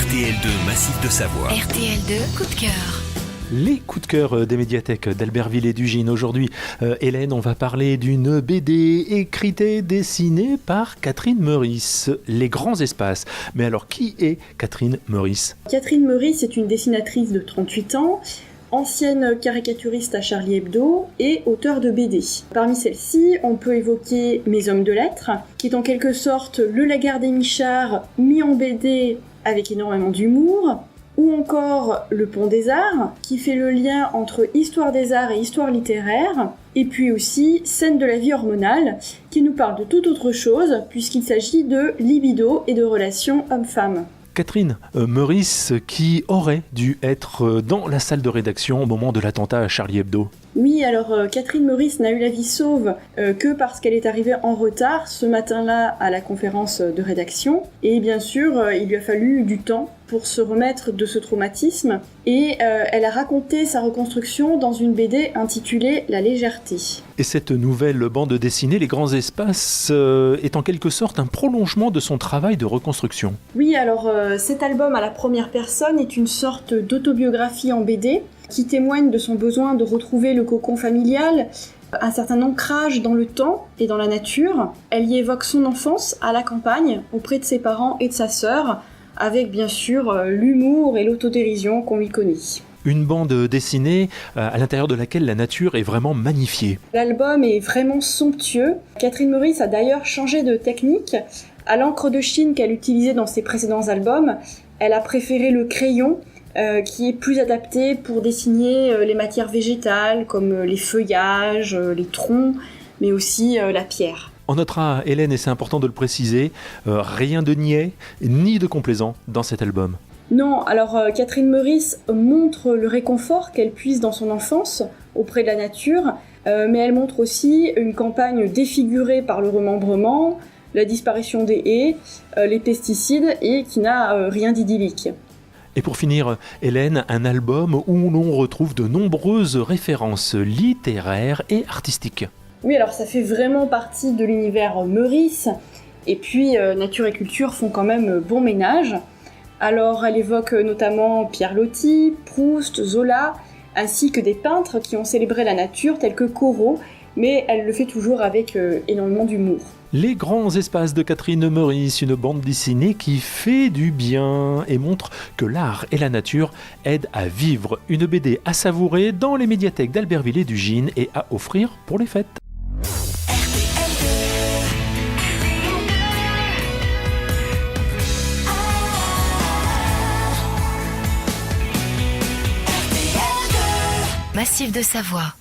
RTL2 Massif de Savoie. RTL2 coup de cœur. Les coups de cœur des médiathèques d'Albertville et du Gine. Aujourd'hui, Hélène, on va parler d'une BD écrite et dessinée par Catherine Meurice, Les Grands Espaces. Mais alors, qui est Catherine Meurice ? Catherine Meurice est une dessinatrice de 38 ans, ancienne caricaturiste à Charlie Hebdo et auteure de BD. Parmi celles-ci, on peut évoquer Mes Hommes de Lettres, qui est en quelque sorte le Lagarde et Michard mis en BD avec énormément d'humour, ou encore Le Pont des Arts, qui fait le lien entre histoire des arts et histoire littéraire, et puis aussi Scènes de la vie hormonale, qui nous parle de toute autre chose, puisqu'il s'agit de libido et de relations hommes-femmes. Catherine Meurice, qui aurait dû être dans la salle de rédaction au moment de l'attentat à Charlie Hebdo. Oui, alors Catherine Meurice n'a eu la vie sauve que parce qu'elle est arrivée en retard ce matin-là à la conférence de rédaction. Et bien sûr, il lui a fallu du temps pour se remettre de ce traumatisme. Et elle a raconté sa reconstruction dans une BD intitulée La légèreté. Et cette nouvelle bande dessinée, Les Grands Espaces, est en quelque sorte un prolongement de son travail de reconstruction. Oui, alors cet album à la première personne est une sorte d'autobiographie en BD qui témoigne de son besoin de retrouver le cocon familial, un certain ancrage dans le temps et dans la nature. Elle y évoque son enfance à la campagne, auprès de ses parents et de sa sœur, avec bien sûr l'humour et l'autodérision qu'on lui connaît. Une bande dessinée à l'intérieur de laquelle la nature est vraiment magnifiée. L'album est vraiment somptueux. Catherine Meurice a d'ailleurs changé de technique. À l'encre de Chine qu'elle utilisait dans ses précédents albums, elle a préféré le crayon, qui est plus adapté pour dessiner les matières végétales comme les feuillages, les troncs, mais aussi la pierre. On notera, Hélène, et c'est important de le préciser, rien de niais ni de complaisant dans cet album. Non, alors Catherine Meurice montre le réconfort qu'elle puise dans son enfance auprès de la nature, mais elle montre aussi une campagne défigurée par le remembrement, la disparition des haies, les pesticides et qui n'a rien d'idyllique. Et pour finir, Hélène, un album où l'on retrouve de nombreuses références littéraires et artistiques. Oui, alors ça fait vraiment partie de l'univers Meurice, et puis nature et culture font quand même bon ménage. Alors elle évoque notamment Pierre Loti, Proust, Zola, ainsi que des peintres qui ont célébré la nature tels que Corot, mais elle le fait toujours avec énormément d'humour. Les Grands Espaces de Catherine Meurice, une bande dessinée qui fait du bien et montre que l'art et la nature aident à vivre. Une BD à savourer dans les médiathèques d'Albertville et du Gine et à offrir pour les fêtes. Massif de Savoie.